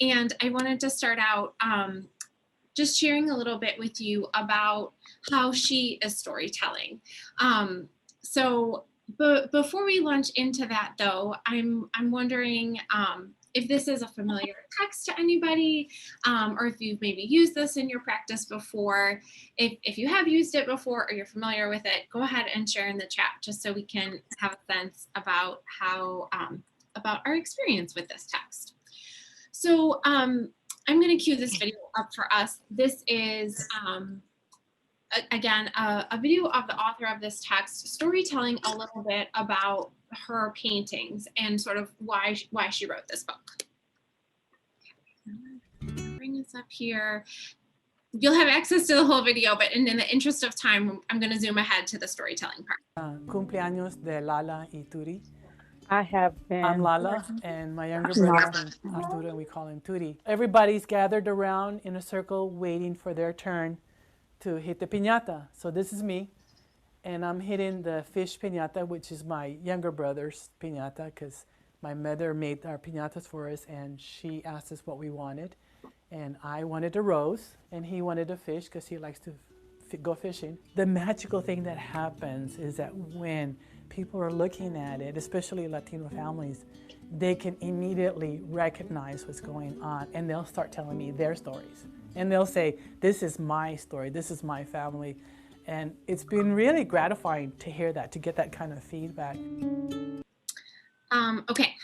And I wanted to start out just sharing a little bit with you about how she is storytelling. But before we launch into that, though, I'm wondering if this is a familiar text to anybody, or if you've maybe used this in your practice before. If you have used it before or you're familiar with it, go ahead and share in the chat just so we can have a sense about how about our experience with this text. So I'm going to cue this video up for us. This is again, a video of the author of this text storytelling a little bit about her paintings and sort of why she wrote this book. Bring this up here. You'll have access to the whole video, but in the interest of time, I'm going to zoom ahead to the storytelling part. Cumpleaños de Lala y Turi. I'm Lala, and my younger brother is Arturo, and we call him Turi. Everybody's gathered around in a circle waiting for their turn to hit the piñata. So this is me, and I'm hitting the fish piñata, which is my younger brother's piñata, because my mother made our piñatas for us, and she asked us what we wanted. And I wanted a rose, and he wanted a fish, because he likes to go fishing. The magical thing that happens is that when people are looking at it, especially Latino families, they can immediately recognize what's going on, and they'll start telling me their stories. And they'll say, this is my story, this is my family. And it's been really gratifying to hear that, to get that kind of feedback. Okay,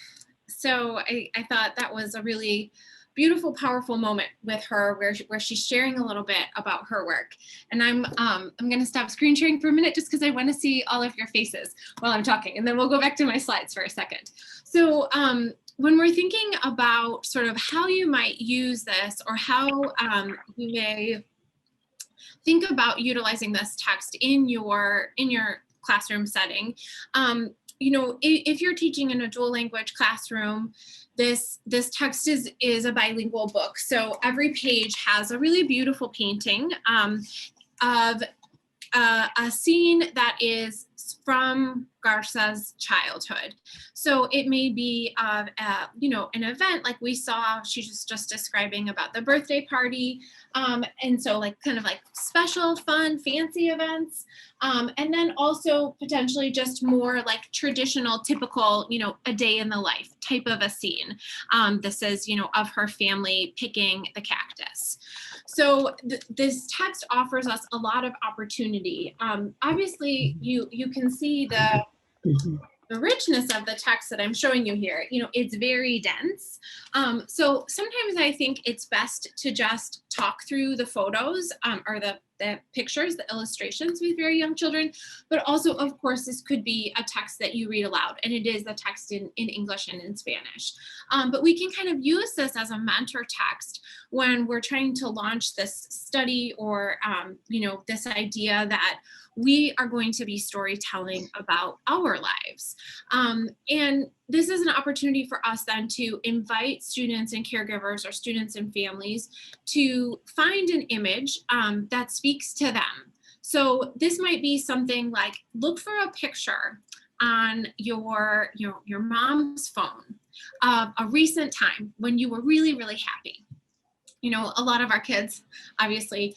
so I thought that was a really beautiful, powerful moment with her where she's sharing a little bit about her work. And I'm going to stop screen sharing for a minute just because I want to see all of your faces while I'm talking, and then we'll go back to my slides for a second. So when we're thinking about sort of how you might use this, or how you may think about utilizing this text in your classroom setting, you know, if you're teaching in a dual language classroom, this text is a bilingual book. So every page has a really beautiful painting of a scene that is from Garza's childhood. So it may be of you know, an event like we saw. She's just describing about the birthday party, and so like kind of like special, fun, fancy events, and then also potentially just more like traditional, typical, you know, a day in the life type of a scene. This is, you know, of her family picking the cactus. So this text offers us a lot of opportunity. Obviously, you can see the richness of the text that I'm showing you here. You know, it's very dense. So sometimes I think it's best to just talk through the photos or the pictures, the illustrations with very young children. But also, of course, this could be a text that you read aloud, and it is a text in English and in Spanish. But we can kind of use this as a mentor text when we're trying to launch this study, or you know, this idea that we are going to be storytelling about our lives. And this is an opportunity for us then to invite students and caregivers, or students and families, to find an image that speaks to them. So this might be something like, look for a picture on your mom's phone of a recent time when you were really, really happy. You know, a lot of our kids obviously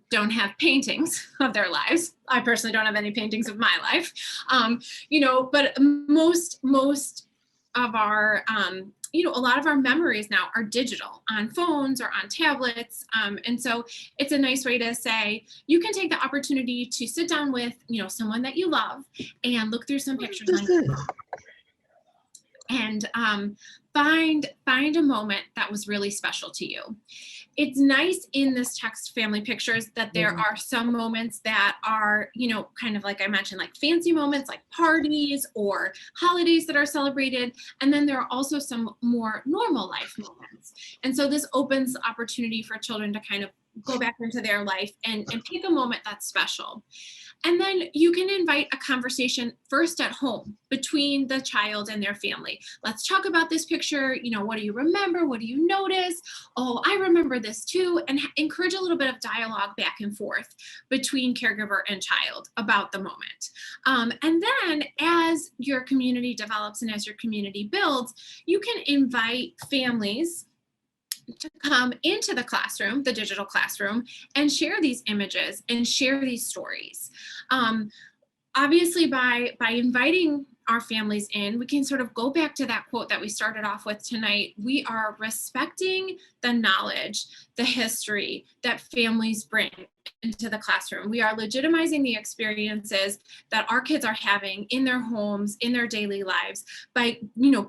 don't have paintings of their lives. I personally don't have any paintings of my life, you know, but most of our, you know, a lot of our memories now are digital on phones or on tablets. And so it's a nice way to say, you can take the opportunity to sit down with, you know, someone that you love and look through some pictures on your phone, and find a moment that was really special to you. It's nice in this text, Family Pictures, that there are some moments that are, you know, kind of like I mentioned, like fancy moments, like parties or holidays that are celebrated. And then there are also some more normal life moments. And so this opens the opportunity for children to kind of go back into their life and pick a moment that's special. And then you can invite a conversation first at home between the child and their family. Let's talk about this picture. You know, what do you remember? What do you notice? Oh, I remember this too. And encourage a little bit of dialogue back and forth between caregiver and child about the moment. And then as your community develops and as your community builds, you can invite families to come into the classroom, the digital classroom, and share these images and share these stories. Obviously, by inviting our families in, we can sort of go back to that quote that we started off with tonight. We are respecting the knowledge, the history that families bring into the classroom. We are legitimizing the experiences that our kids are having in their homes, in their daily lives, by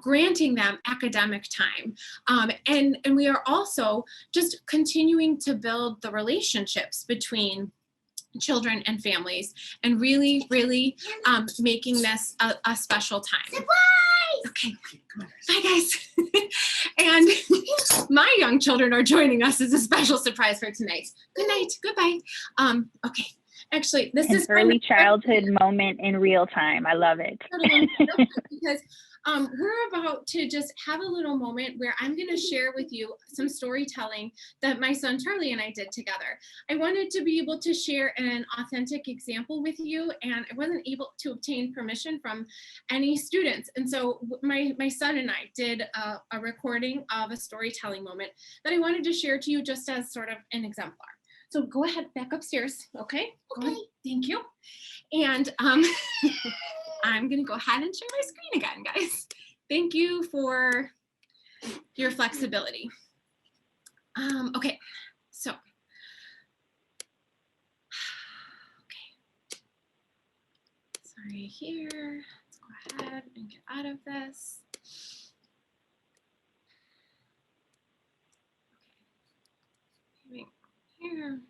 granting them academic time. And we are also just continuing to build the relationships between children and families, and really, really making this a special time. Surprise! Okay, come on. Bye, guys. And my young children are joining us as a special surprise for tonight. Good night. Goodbye. Okay. Actually, this is an early childhood moment in real time. I love it. Because we're about to just have a little moment where I'm going to share with you some storytelling that my son Charlie and I did together. I wanted to be able to share an authentic example with you, and I wasn't able to obtain permission from any students. And so my son and I did a recording of a storytelling moment that I wanted to share to you just as sort of an exemplar. So go ahead, back upstairs, okay? Okay. Thank you. And I'm gonna go ahead and share my screen again, guys. Thank you for your flexibility. Okay, so. Okay. Sorry here, let's go ahead and get out of this. Okay. Here.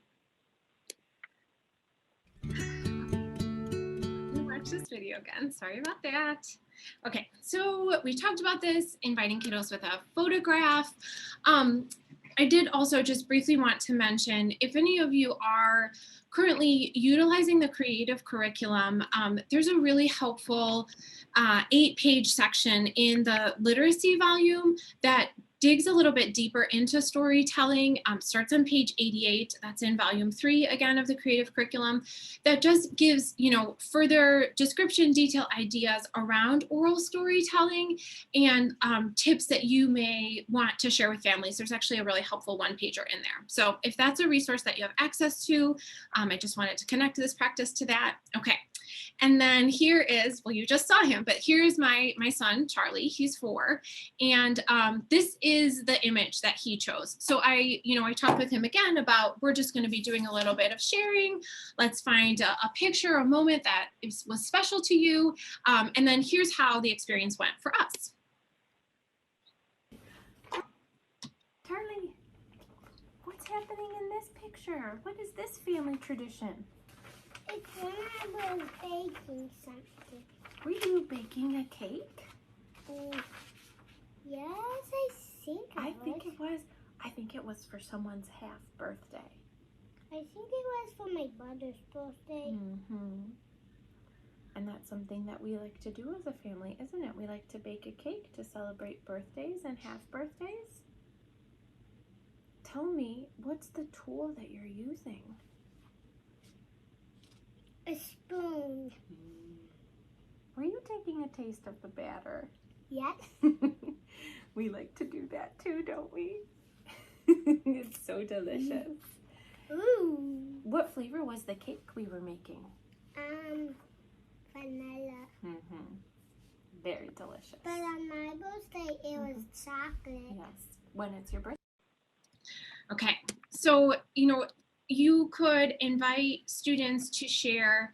Watch this video again. Sorry about that. Okay, so we talked about this, inviting kiddos with a photograph. I did also just briefly want to mention, if any of you are currently utilizing the creative curriculum, there's a really helpful 8-page section in the literacy volume that digs a little bit deeper into storytelling, starts on page 88. That's in volume 3, again, of the creative curriculum. That just gives, further description, detail, ideas around oral storytelling and tips that you may want to share with families. There's actually a really helpful one-pager in there. So if that's a resource that you have access to, I just wanted to connect this practice to that. Okay. And then here is, well, you just saw him, but here's my son, Charlie. He's 4. And this is the image that he chose. So I talked with him again about, we're just going to be doing a little bit of sharing. Let's find a picture, a moment that was special to you. And then here's how the experience went for us. Charlie, what's happening in this picture? What is this family tradition? It's when I was baking something. Were you baking a cake? Yes, I think I think it was for someone's half birthday. I think it was for my brother's birthday. Mm-hmm. And that's something that we like to do as a family, isn't it? We like to bake a cake to celebrate birthdays and half birthdays. Tell me, what's the tool that you're using? A spoon. Were you taking a taste of the batter? Yes. We like to do that too, don't we? It's so delicious. Ooh. What flavor was the cake we were making? Vanilla. Mm-hmm. Very delicious. But on my birthday, it was chocolate. Yes, when it's your birthday. Okay, so, you could invite students to share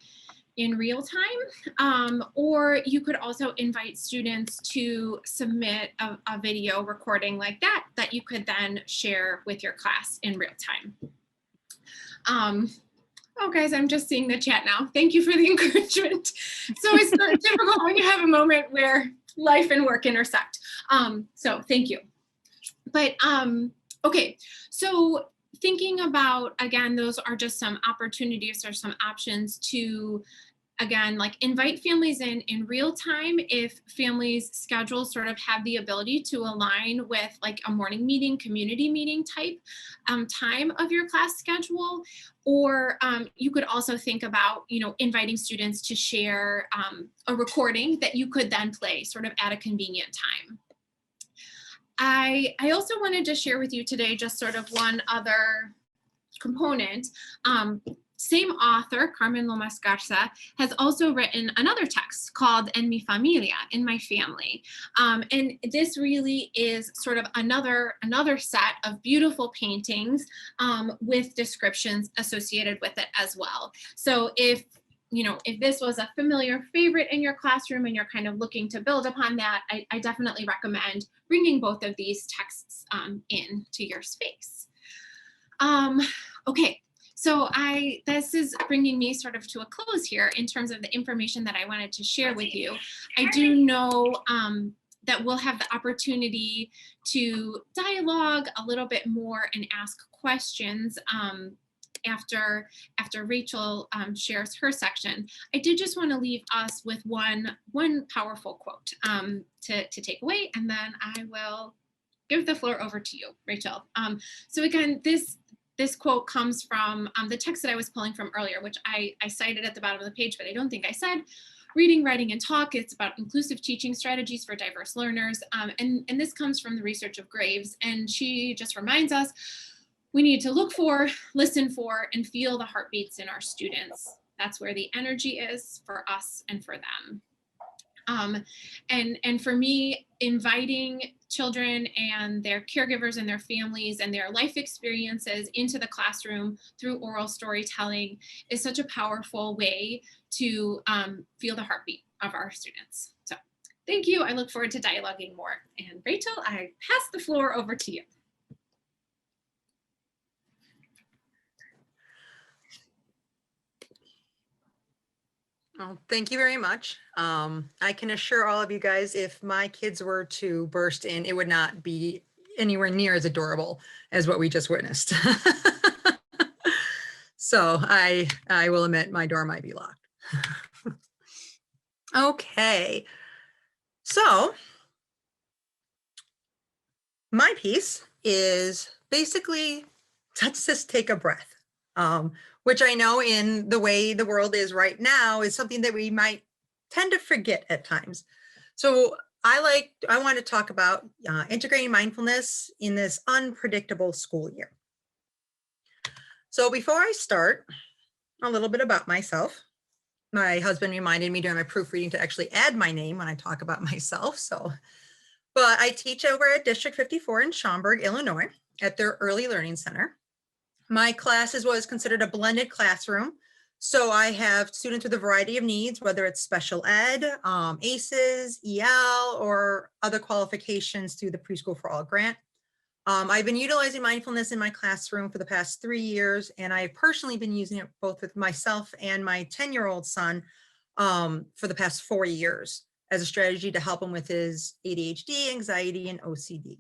in real time, or you could also invite students to submit a video recording like that you could then share with your class in real time. Oh, guys, I'm just seeing the chat now. Thank you for the encouragement. So it's difficult when you have a moment where life and work intersect. So thank you. But okay, so thinking about, again, those are just some opportunities or some options to, again, like invite families in real time if families' schedules sort of have the ability to align with like a morning meeting, community meeting type time of your class schedule. Or you could also think about, inviting students to share a recording that you could then play sort of at a convenient time. I also wanted to share with you today just sort of one other component. Same author, Carmen Lomas Garza, has also written another text called En mi familia, in my family. And this really is sort of another set of beautiful paintings with descriptions associated with it as well. So if this was a familiar favorite in your classroom and you're kind of looking to build upon that, I definitely recommend bringing both of these texts in to your space. Okay, so this is bringing me sort of to a close here in terms of the information that I wanted to share with you. I do know that we'll have the opportunity to dialogue a little bit more and ask questions after Rachel shares her section. I did just want to leave us with one powerful quote to take away, and then I will give the floor over to you, Rachel. So again, this quote comes from the text that I was pulling from earlier, which I cited at the bottom of the page, but I don't think I said. Reading, Writing, and Talk. It's about inclusive teaching strategies for diverse learners. And this comes from the research of Graves. And she just reminds us, we need to look for, listen for, and feel the heartbeats in our students. That's where the energy is for us and for them. And for me, inviting children and their caregivers and their families and their life experiences into the classroom through oral storytelling is such a powerful way to feel the heartbeat of our students. So thank you. I look forward to dialoguing more. And Rachel, I pass the floor over to you. Well, thank you very much. I can assure all of you guys, if my kids were to burst in, it would not be anywhere near as adorable as what we just witnessed. So I will admit my door might be locked. Okay, so my piece is basically, let's just take a breath. Which I know in the way the world is right now is something that we might tend to forget at times. So I want to talk about integrating mindfulness in this unpredictable school year. So before I start, a little bit about myself. My husband reminded me during my proofreading to actually add my name when I talk about myself. But I teach over at District 54 in Schaumburg, Illinois, at their Early Learning Center. My class is what is considered a blended classroom. So I have students with a variety of needs, whether it's special ed, ACEs, EL, or other qualifications through the Preschool for All grant. I've been utilizing mindfulness in my classroom for the past 3 years, and I've personally been using it both with myself and my 10-year-old son for the past 4 years as a strategy to help him with his ADHD, anxiety, and OCD.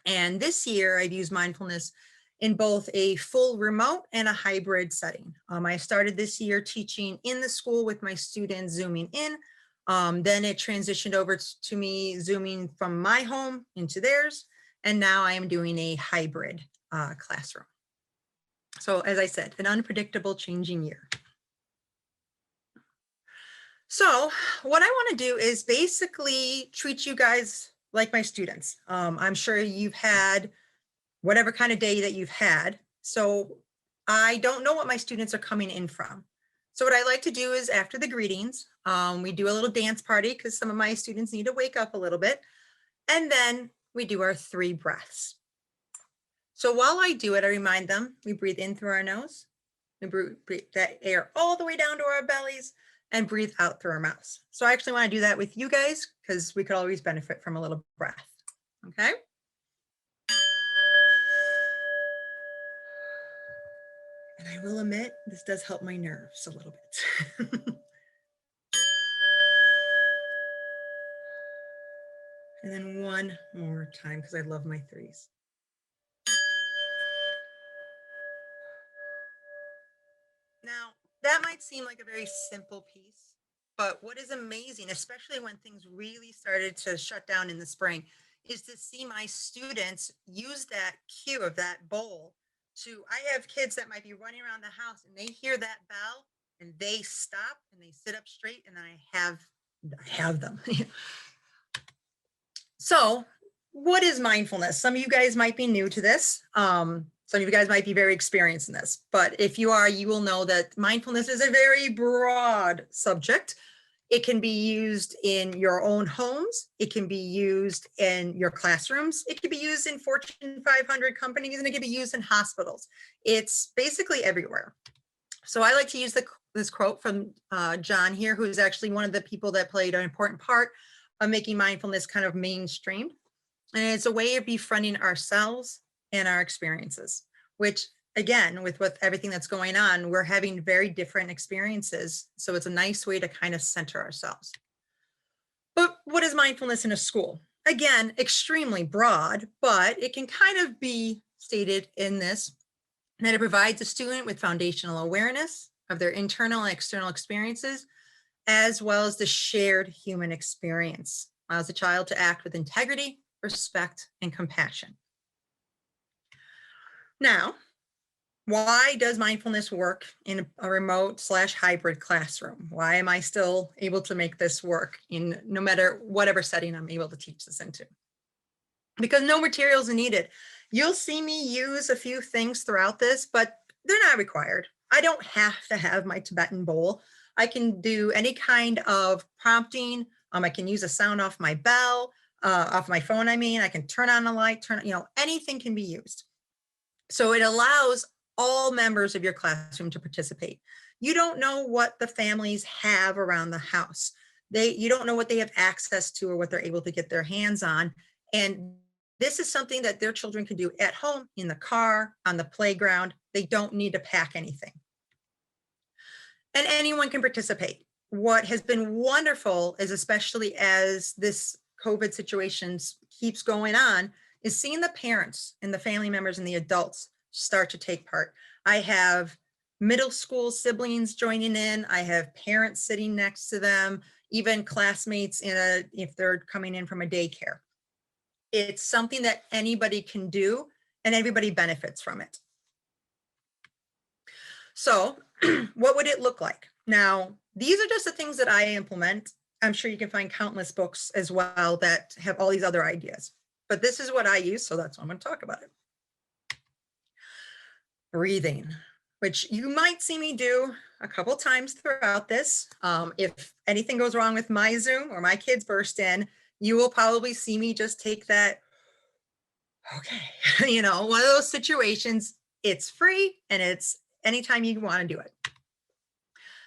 And this year I've used mindfulness in both a full remote and a hybrid setting. I started this year teaching in the school with my students zooming in. Then it transitioned over to me zooming from my home into theirs. And now I am doing a hybrid classroom. So as I said, an unpredictable changing year. So what I want to do is basically treat you guys like my students. I'm sure you've had whatever kind of day that you've had. So I don't know what my students are coming in from. So what I like to do is after the greetings, we do a little dance party because some of my students need to wake up a little bit. And then we do our 3 breaths. So while I do it, I remind them, we breathe in through our nose, we breathe that air all the way down to our bellies and breathe out through our mouths. So I actually want to do that with you guys because we could always benefit from a little breath. Okay. And I will admit, this does help my nerves a little bit. And then one more time, because I love my 3s. Now, that might seem like a very simple piece, but what is amazing, especially when things really started to shut down in the spring, is to see my students use that cue of that bowl I have kids that might be running around the house and they hear that bell and they stop and they sit up straight and then I have them. So what is mindfulness? Some of you guys might be new to this. Some of you guys might be very experienced in this, but if you are, you will know that mindfulness is a very broad subject. It can be used in your own homes. It can be used in your classrooms. It can be used in Fortune 500 companies, and it can be used in hospitals. It's basically everywhere. So I like to use this quote from John here, who is actually one of the people that played an important part of making mindfulness kind of mainstream. And it's a way of befriending ourselves and our experiences, which again, with everything that's going on, we're having very different experiences. So it's a nice way to kind of center ourselves. But what is mindfulness in a school? Again, extremely broad, but it can kind of be stated in this, that it provides a student with foundational awareness of their internal and external experiences, as well as the shared human experience. Allows the child to act with integrity, respect, and compassion. Now, why does mindfulness work in a remote / hybrid classroom? Why am I still able to make this work in no matter whatever setting I'm able to teach this into? Because no materials are needed. You'll see me use a few things throughout this, but they're not required. I don't have to have my Tibetan bowl. I can do any kind of prompting. I can use a sound off my bell, off my phone. I mean, I can turn on a light, anything can be used. So it allows all members of your classroom to participate. You don't know what the families have around the house. You don't know what they have access to or what they're able to get their hands on. And this is something that their children can do at home, in the car, on the playground. They don't need to pack anything. And anyone can participate. What has been wonderful is, especially as this COVID situation keeps going on, is seeing the parents and the family members and the adults start to take part. I have middle school siblings joining in. I have parents sitting next to them, even classmates if they're coming in from a daycare. It's something that anybody can do and everybody benefits from it. So what would it look like? Now, these are just the things that I implement. I'm sure you can find countless books as well that have all these other ideas, but this is what I use, so that's why I'm going to talk about it. Breathing, which you might see me do a couple times throughout this. If anything goes wrong with my Zoom or my kids burst in, you will probably see me just take that, okay, one of those situations. It's free and it's anytime you want to do it.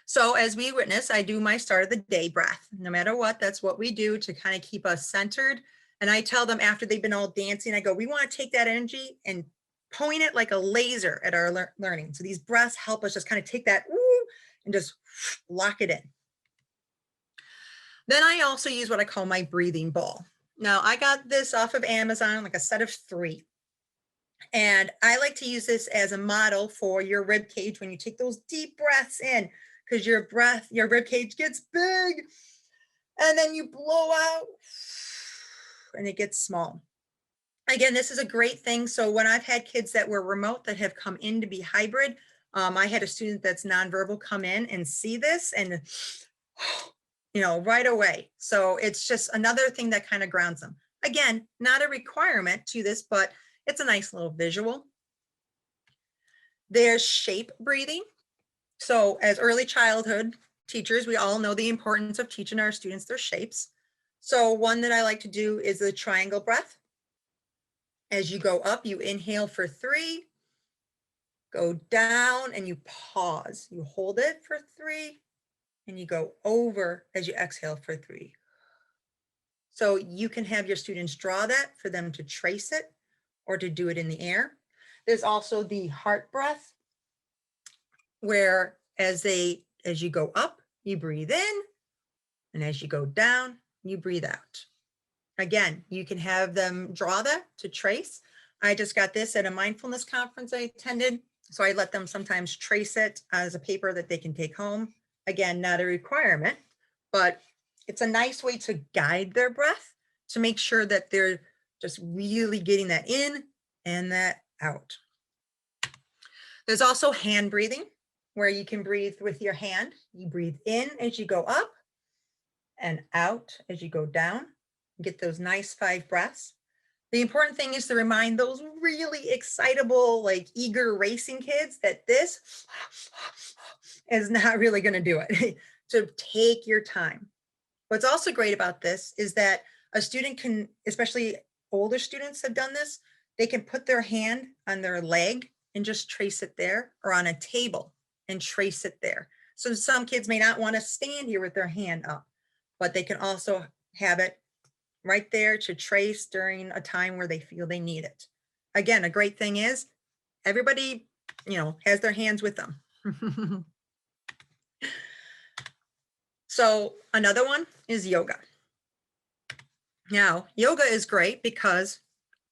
So as we witness, I do my start of the day breath. No matter what, that's what we do to kind of keep us centered. And I tell them after they've been all dancing, I go, we want to take that energy and point it like a laser at our learning. So these breaths help us just kind of take that and just lock it in. Then I also use what I call my breathing ball. Now I got this off of Amazon, like a set of 3. And I like to use this as a model for your rib cage when you take those deep breaths in, because your rib cage gets big and then you blow out and it gets small. Again, this is a great thing. So when I've had kids that were remote that have come in to be hybrid, I had a student that's nonverbal come in and see this and, right away. So it's just another thing that kind of grounds them. Again, not a requirement to this, but it's a nice little visual. There's shape breathing. So as early childhood teachers, we all know the importance of teaching our students their shapes. So one that I like to do is the triangle breath. As you go up, you inhale for 3, go down and you pause. You hold it for 3 and you go over as you exhale for 3. So you can have your students draw that for them to trace it or to do it in the air. There's also the heart breath, where as you go up, you breathe in, and as you go down, you breathe out. Again, you can have them draw that to trace. I just got this at a mindfulness conference I attended, so I let them sometimes trace it as a paper that they can take home. Again, not a requirement, but it's a nice way to guide their breath to make sure that they're just really getting that in and that out. There's also hand breathing, where you can breathe with your hand. You breathe in as you go up and out as you go down. Get those nice 5 breaths. The important thing is to remind those really excitable, like eager racing kids that this is not really going to do it. So take your time. What's also great about this is that a student can, especially older students have done this, they can put their hand on their leg and just trace it there, or on a table and trace it there. So some kids may not want to stand here with their hand up, but they can also have it right there to trace during a time where they feel they need it. Again, a great thing is everybody, has their hands with them. So another one is yoga. Now, yoga is great because,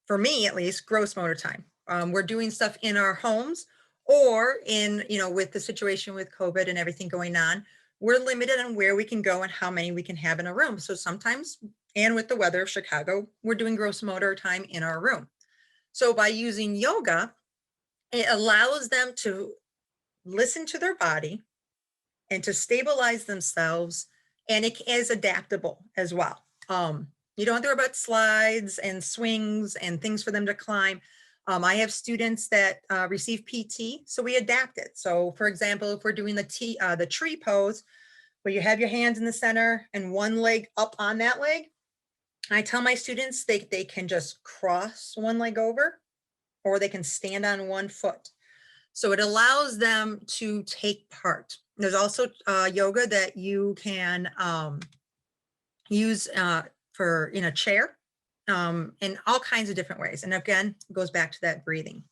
for me at least, gross motor time. We're doing stuff in our homes, or in, with the situation with COVID and everything going on, we're limited on where we can go and how many we can have in a room. So sometimes, and with the weather of Chicago, we're doing gross motor time in our room. So by using yoga, it allows them to listen to their body and to stabilize themselves, and it is adaptable as well. You don't have to worry about slides and swings and things for them to climb. I have students that receive PT, so we adapt it. So for example, if we're doing the tree pose, where you have your hands in the center and one leg up on that leg, I tell my students they can just cross one leg over, or they can stand on one foot. So it allows them to take part. There's also yoga that you can use for in a chair, in all kinds of different ways. And again, it goes back to that breathing.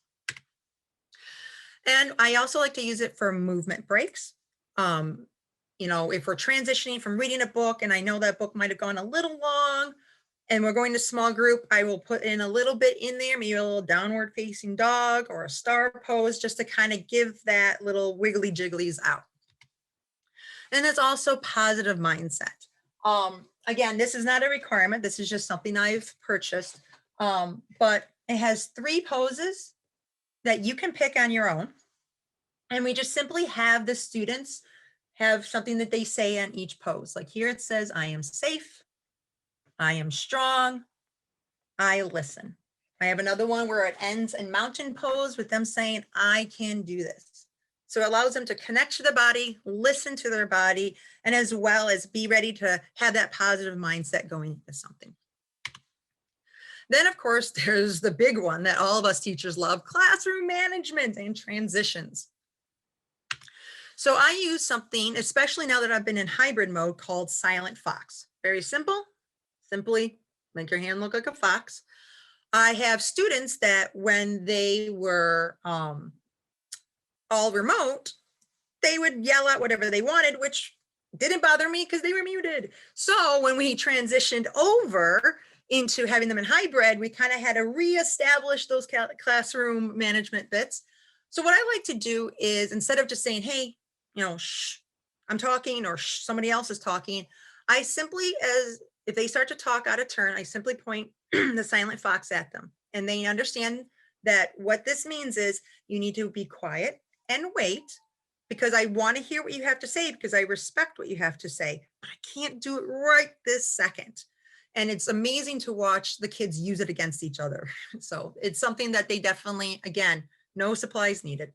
And I also like to use it for movement breaks. If we're transitioning from reading a book and I know that book might have gone a little long and we're going to small group, I will put in a little bit in there, maybe a little downward facing dog or a star pose, just to kind of give that little wiggly jigglies out. And it's also positive mindset. Again, this is not a requirement. This is just something I've purchased, but it has 3 poses that you can pick on your own. And we just simply have the students have something that they say on each pose. Like here it says, I am safe, I am strong, I listen. I have another one where it ends in mountain pose with them saying, I can do this. So it allows them to connect to the body, listen to their body, and as well as be ready to have that positive mindset going into something. Then, of course, there's the big one that all of us teachers love, classroom management and transitions. So I use something, especially now that I've been in hybrid mode, called Silent Fox. Very simple. Simply make your hand look like a fox. I have students that when they were all remote, they would yell out whatever they wanted, which didn't bother me because they were muted. So when we transitioned over into having them in hybrid, we kind of had to reestablish those classroom management bits. So what I like to do is, instead of just saying, hey, shh, I'm talking, or shh, somebody else is talking, I simply, if they start to talk out of turn, I simply point the silent fox at them. And they understand that what this means is you need to be quiet and wait, because I want to hear what you have to say, because I respect what you have to say, but I can't do it right this second. And it's amazing to watch the kids use it against each other. So it's something that they definitely, again, no supplies needed.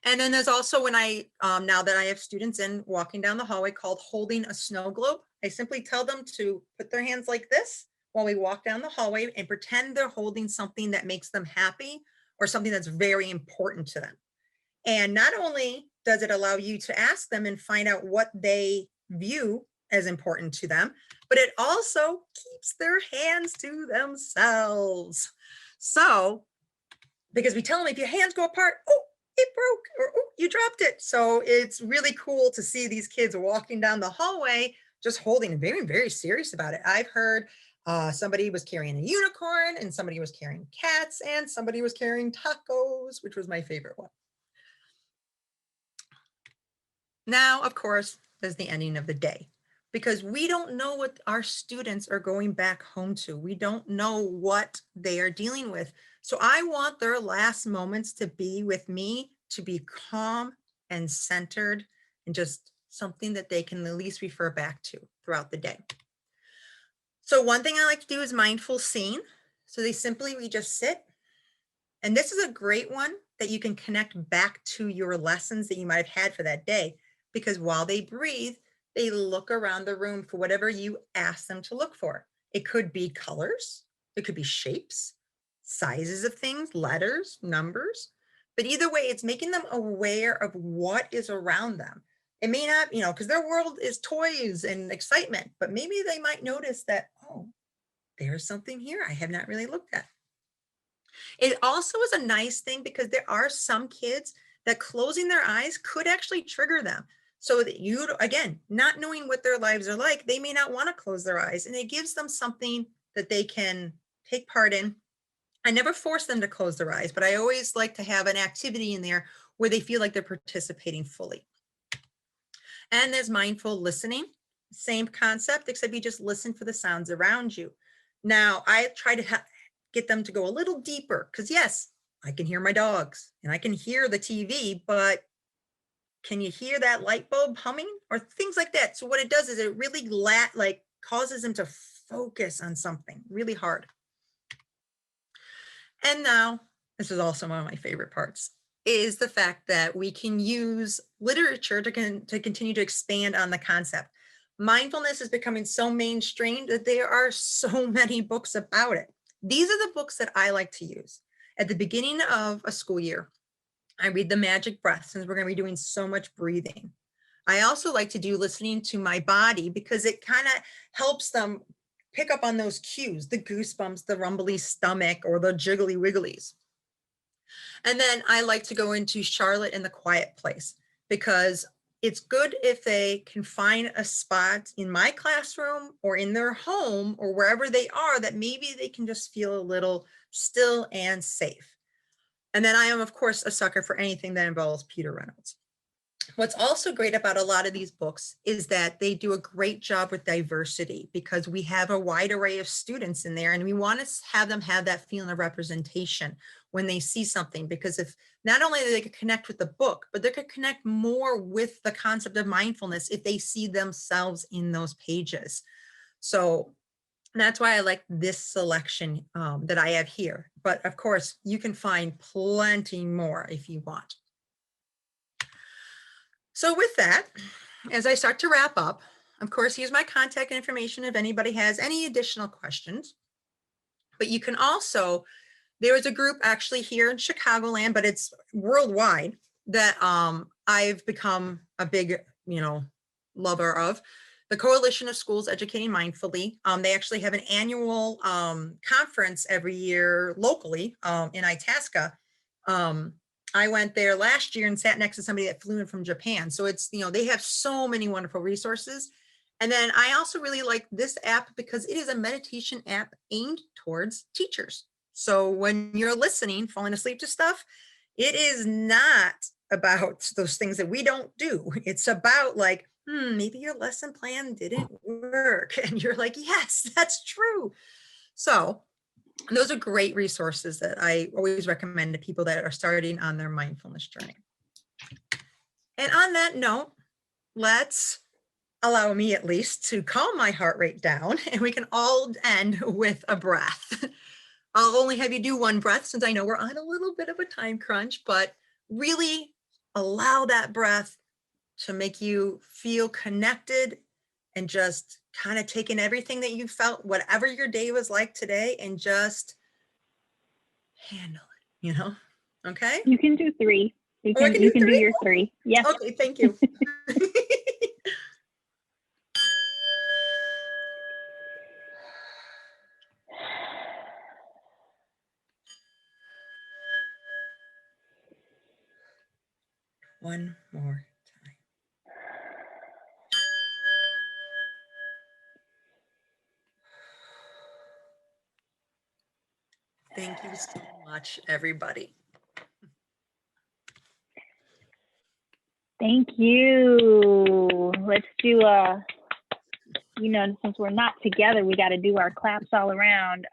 And then there's also when now that I have students in walking down the hallway, called holding a snow globe. I simply tell them to put their hands like this while we walk down the hallway and pretend they're holding something that makes them happy or something that's very important to them. And not only does it allow you to ask them and find out what they view as important to them, but it also keeps their hands to themselves. So, because we tell them if your hands go apart, oh, it broke, or oh, you dropped it. So it's really cool to see these kids walking down the hallway, just holding and very, very serious about it. I've heard somebody was carrying a unicorn, and somebody was carrying cats, and somebody was carrying tacos, which was my favorite one. Now, of course, there's the ending of the day, because we don't know what our students are going back home to. We don't know what they are dealing with. So I want their last moments to be with me, to be calm and centered, and just something that they can at least refer back to throughout the day. So one thing I like to do is mindful scene. So we just sit. And this is a great one that you can connect back to your lessons that you might have had for that day, because while they breathe, they look around the room for whatever you ask them to look for. It could be colors, it could be shapes, sizes of things, letters, numbers, but either way, it's making them aware of what is around them. It may not, because their world is toys and excitement, but maybe they might notice that, oh, there's something here I have not really looked at. It also is a nice thing because there are some kids that closing their eyes could actually trigger them. So that you, again, not knowing what their lives are like, they may not want to close their eyes, and it gives them something that they can take part in. I never force them to close their eyes, but I always like to have an activity in there where they feel like they're participating fully. And there's mindful listening, same concept, except you just listen for the sounds around you. Now, I try to get them to go a little deeper, because yes, I can hear my dogs and I can hear the TV, but can you hear that light bulb humming or things like that? So what it does is it really causes them to focus on something really hard. And now, this is also one of my favorite parts, is the fact that we can use literature to continue to expand on the concept. Mindfulness is becoming so mainstream that there are so many books about it. These are the books that I like to use. At the beginning of a school year, I read The Magic Breath, since we're going to be doing so much breathing. I also like to do listening to my body, because it kind of helps them pick up on those cues, the goosebumps, the rumbly stomach, or the jiggly wigglies. And then I like to go into Charlotte and the Quiet Place, because it's good if they can find a spot in my classroom or in their home or wherever they are that maybe they can just feel a little still and safe. And then I am, of course, a sucker for anything that involves Peter Reynolds. What's also great about a lot of these books is that they do a great job with diversity, because we have a wide array of students in there, and we want to have them have that feeling of representation when they see something, because if not only they could connect with the book, but they could connect more with the concept of mindfulness if they see themselves in those pages. So that's why I like this selection that I have here. But of course, you can find plenty more if you want. So with that, as I start to wrap up, of course, here's my contact information if anybody has any additional questions. But you can also, there is a group actually here in Chicagoland, but it's worldwide, that I've become a big, lover of. The Coalition of Schools Educating Mindfully. They actually have an annual conference every year locally in Itasca. I went there last year and sat next to somebody that flew in from Japan. So it's, they have so many wonderful resources. And then I also really like this app because it is a meditation app aimed towards teachers. So when you're listening, falling asleep to stuff, it is not about those things that we don't do. It's about like, maybe your lesson plan didn't work. And you're like, yes, that's true. So those are great resources that I always recommend to people that are starting on their mindfulness journey. And on that note, let's allow me at least to calm my heart rate down, and we can all end with a breath. I'll only have you do one breath since I know we're on a little bit of a time crunch, but really allow that breath to make you feel connected and just kind of take in everything that you felt, whatever your day was like today, and just handle it, okay? You can do 3. You I can do three? your 3. Yes. Okay, thank you. One more time. Thank you so much, everybody. Thank you. Let's do since we're not together, we got to do our claps all around.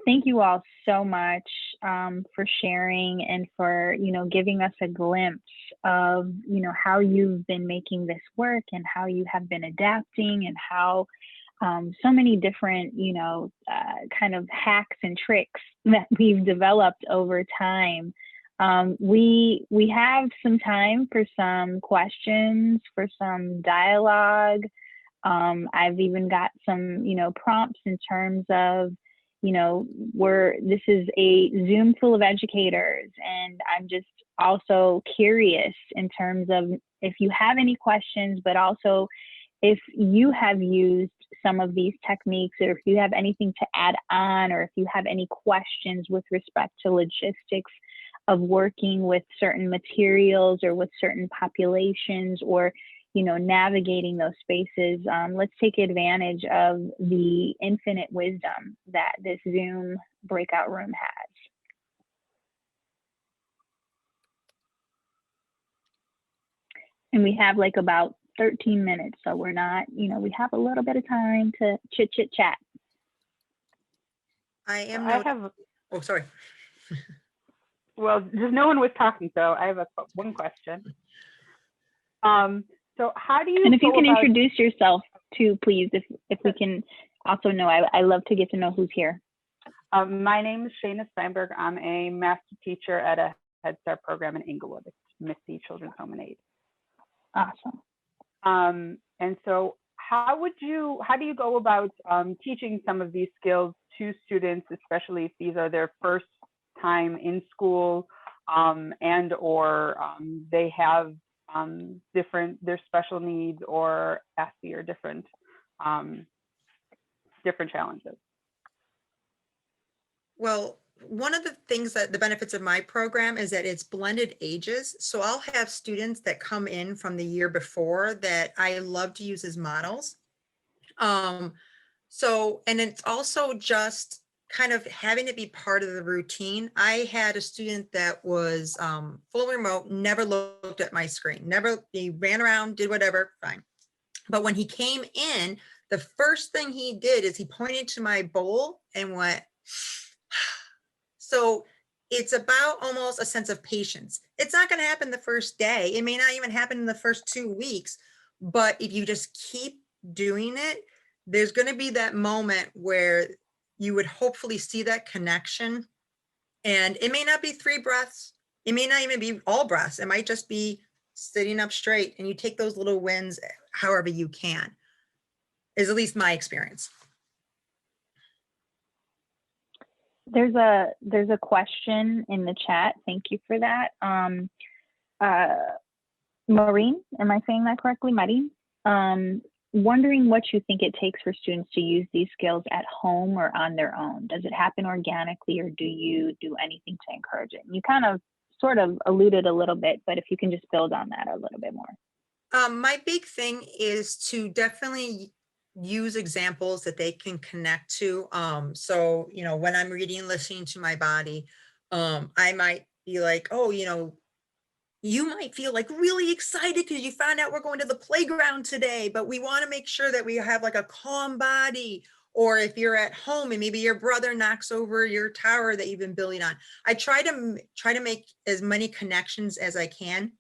Thank you all so much for sharing and for, giving us a glimpse of, how you've been making this work and how you have been adapting and how so many different, kind of hacks and tricks that we've developed over time. We have some time for some questions, for some dialogue. I've even got some, prompts in terms of, this is a Zoom full of educators, and I'm just also curious in terms of if you have any questions, but also if you have used some of these techniques, or if you have anything to add on, or if you have any questions with respect to logistics of working with certain materials or with certain populations, or navigating those spaces, let's take advantage of the infinite wisdom that this Zoom breakout room has. And we have like about 13 minutes, so we're not, we have a little bit of time to chit chat. Oh, sorry. Well, just no one was talking, so I have one question. So how do you? And if you can introduce yourself too, please, if we can also know, I love to get to know who's here. My name is Shayna Steinberg. I'm a master teacher at a Head Start program in Inglewood, Misty Children's Home and Aid. Awesome. And so how do you go about teaching some of these skills to students, especially if these are their first time in school, and or they have their special needs or ASCII or different challenges? Well, one of the things that the benefits of my program is that it's blended ages. So I'll have students that come in from the year before that I love to use as models. And it's also just kind of having it be part of the routine. I had a student that was full remote, never looked at my screen, he ran around, did whatever, fine. But when he came in, the first thing he did is he pointed to my bowl and went, so it's about almost a sense of patience. It's not going to happen the first day. It may not even happen in the first 2 weeks, but if you just keep doing it, there's going to be that moment where you would hopefully see that connection. And it may not be 3 breaths. It may not even be all breaths. It might just be sitting up straight, and you take those little wins however you can, is at least my experience. There's a question in the chat. Thank you for that. Maureen, am I saying that correctly? Maureen? Wondering what you think it takes for students to use these skills at home or on their own. Does it happen organically, or do you do anything to encourage it? You kind of sort of alluded a little bit, but if you can just build on that a little bit more. My big thing is to definitely use examples that they can connect to. So, when I'm reading and listening to my body, I might be like, oh, you might feel like really excited because you found out we're going to the playground today, but we want to make sure that we have like a calm body. Or if you're at home and maybe your brother knocks over your tower that you've been building on, I try to make as many connections as I can.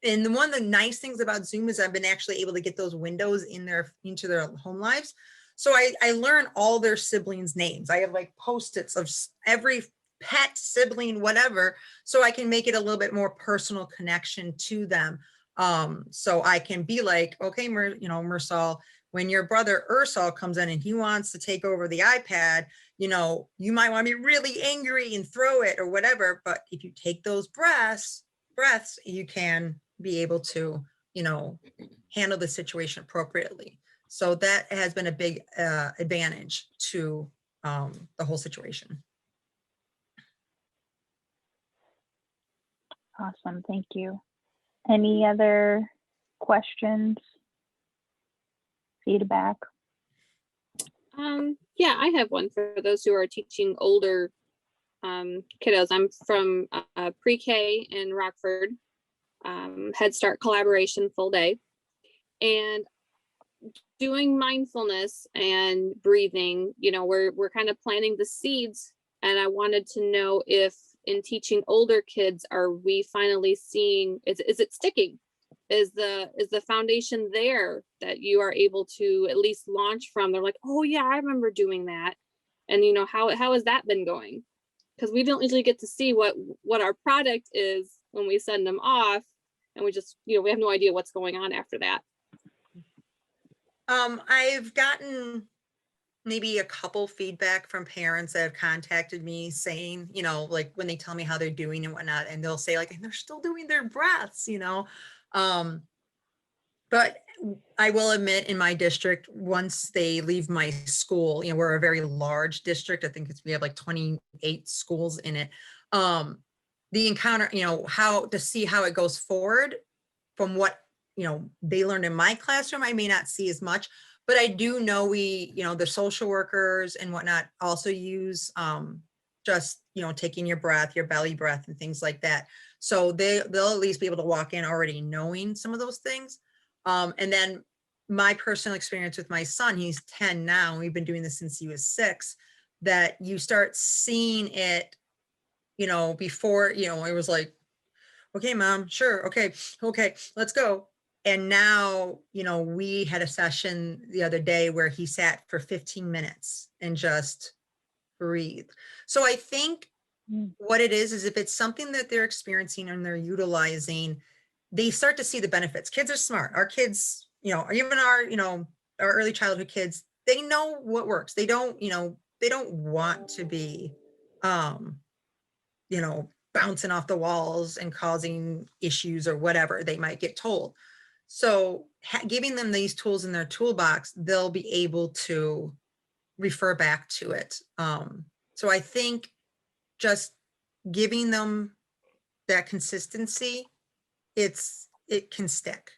And one of the nice things about Zoom is I've been actually able to get those windows into their home lives. So I learn all their siblings' names. I have like Post-its of every pet, sibling, whatever, so I can make it a little bit more personal connection to them. So I can be like, okay, Mersal, when your brother Ursal comes in and he wants to take over the iPad, you might want to be really angry and throw it or whatever. But if you take those breaths, you can be able to, handle the situation appropriately. So that has been a big advantage to the whole situation. Awesome, thank you. Any other questions? Feedback? Yeah, I have one for those who are teaching older kiddos. I'm from pre-K in Rockford, Head Start collaboration full day, and doing mindfulness and breathing, we're kind of planting the seeds. And I wanted to know if in teaching older kids, are we finally seeing, is it sticking? is the foundation there that you are able to at least launch from? They're like, oh yeah, I remember doing that. And you know, how has that been going? Because we don't usually get to see what our product is when we send them off, and we just, you know, we have no idea what's going on after that. I've gotten maybe a couple feedback from parents that have contacted me saying, you know, like when they tell me how they're doing and whatnot, and they'll say like, and they're still doing their breaths, you know. But I will admit, in my district, once they leave my school, you know, we're a very large district. I think we have like 28 schools in it. The encounter, you know, how to see how it goes forward from what, you know, they learned in my classroom, I may not see as much, but I do know you know, the social workers and whatnot also use just, you know, taking your breath, your belly breath and things like that. So they'll at least be able to walk in already knowing some of those things. And then my personal experience with my son, he's 10 now, we've been doing this since he was 6, that you start seeing it, you know, before, you know, it was like, okay, mom, sure. Okay, let's go. And now, you know, we had a session the other day where he sat for 15 minutes and just breathed. So I think what it is if it's something that they're experiencing and they're utilizing, they start to see the benefits. Kids are smart. Our kids, you know, even our, you know, our early childhood kids, they know what works. They don't, you know, they don't want to be, you know, bouncing off the walls and causing issues or whatever they might get told. So giving them these tools in their toolbox, they'll be able to refer back to it. So I think just giving them that consistency, it can stick.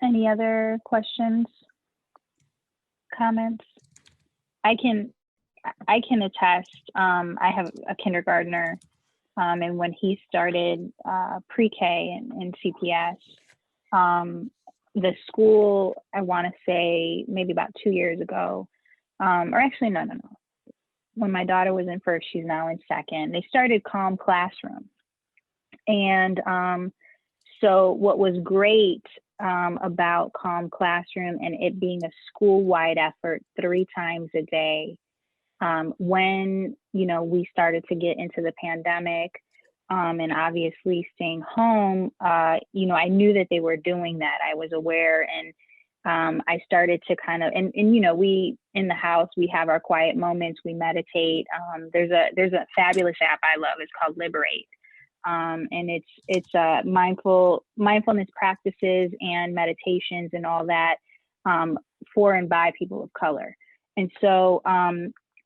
Any other questions, comments? I can attest. I have a kindergartner, and when he started pre-K and CPS, the school, I want to say maybe about 2 years ago, or actually no. When my daughter was in first, she's now in second. They started Calm Classroom, and so what was great about Calm Classroom and it being a school-wide effort 3 times a day, when, you know, we started to get into the pandemic, and obviously staying home, you know, I knew that they were doing that. I was aware, and I started to kind of, and you know, we in the house, we have our quiet moments, we meditate. There's a fabulous app I love. It's called Liberate. And it's mindfulness practices and meditations and all that, for and by people of color. And so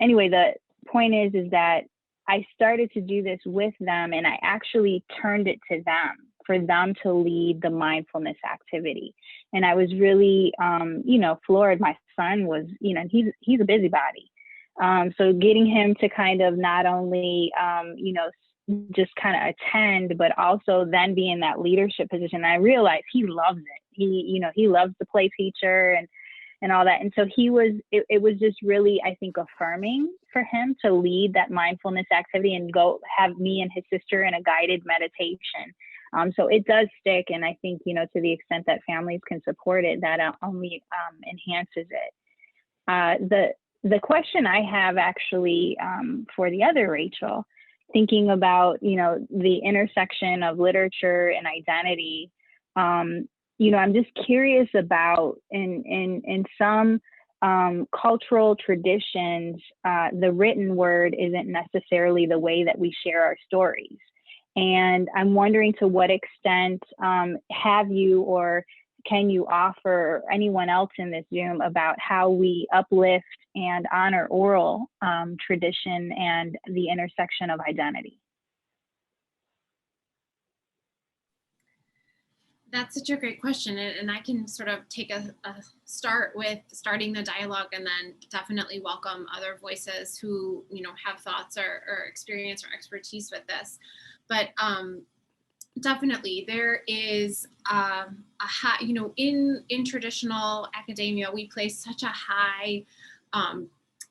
anyway, the point is that I started to do this with them, and I actually turned it to them for them to lead the mindfulness activity. And I was really, you know, floored. My son was, you know, he's a busybody. So getting him to kind of not only, you know, just kind of attend, but also then be in that leadership position. I realized he loves it. He loves to play teacher and all that. And so it was just really, I think, affirming for him to lead that mindfulness activity and go have me and his sister in a guided meditation. So it does stick. And I think, you know, to the extent that families can support it, that only enhances it. The question I have actually for the other Rachel, thinking about, you know, the intersection of literature and identity, you know, I'm just curious about in some cultural traditions, the written word isn't necessarily the way that we share our stories. And I'm wondering, to what extent have you or can you offer anyone else in this Zoom about how we uplift and honor oral tradition and the intersection of identity? That's such a great question. And I can sort of take a start with starting the dialogue, and then definitely welcome other voices who, you know, have thoughts or experience or expertise with this. But definitely there is a high, you know, in traditional academia, we place such a high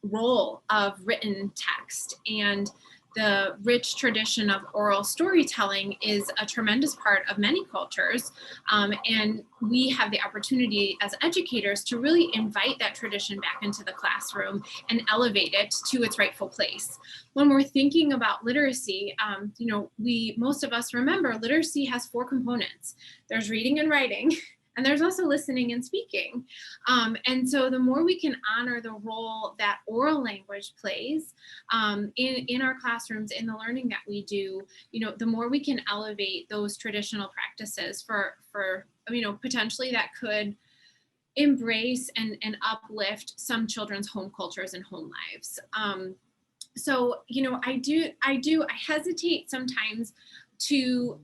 role of written text, and the rich tradition of oral storytelling is a tremendous part of many cultures. And we have the opportunity as educators to really invite that tradition back into the classroom and elevate it to its rightful place. When we're thinking about literacy, most of us remember literacy has 4 components. There's reading and writing, and there's also listening and speaking. And so the more we can honor the role that oral language plays in our classrooms, in the learning that we do, the more we can elevate those traditional practices for potentially that could embrace and uplift some children's home cultures and home lives. So, I hesitate sometimes to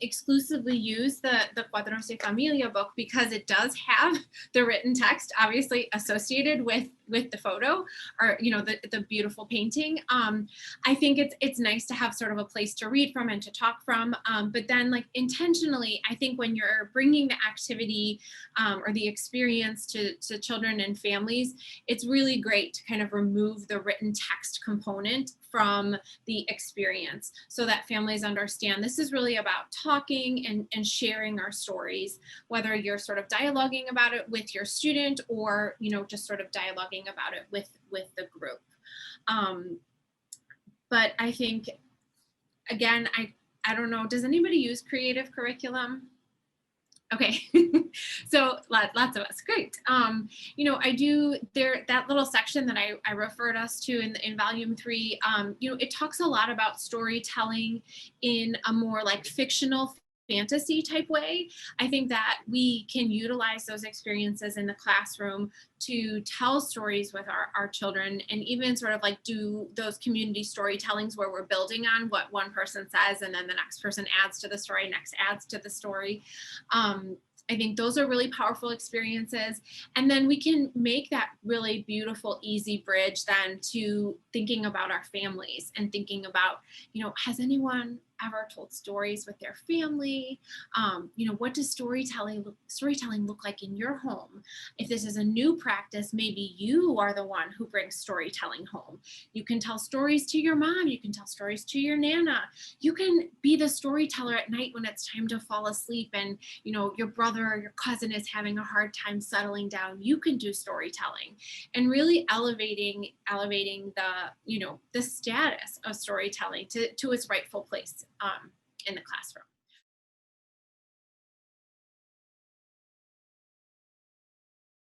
exclusively use the Cuadros de Familia book, because it does have the written text obviously associated with the photo, or the beautiful painting. I think it's nice to have sort of a place to read from and to talk from, but then intentionally, I think when you're bringing the activity or the experience to children and families, it's really great to kind of remove the written text component from the experience, so that families understand this is really about talking and sharing our stories, whether you're sort of dialoguing about it with your student, or just sort of dialoguing about it with the group. But I think, again, I don't know, does anybody use creative curriculum? Okay, so lots of us, great. I do that little section that I referred us to in volume 3, it talks a lot about storytelling in a more fictional fantasy type way. I think that we can utilize those experiences in the classroom to tell stories with our children, and even sort of do those community storytellings where we're building on what one person says, and then the next person adds to the story, next adds to the story. I think those are really powerful experiences. And then we can make that really beautiful, easy bridge then to thinking about our families and thinking about, has anyone ever told stories with their family? What does storytelling look like in your home? If this is a new practice, maybe you are the one who brings storytelling home. You can tell stories to your mom. You can tell stories to your Nana. You can be the storyteller at night when it's time to fall asleep and, your brother or your cousin is having a hard time settling down. You can do storytelling, and really elevating the, the status of storytelling to its rightful place in the classroom.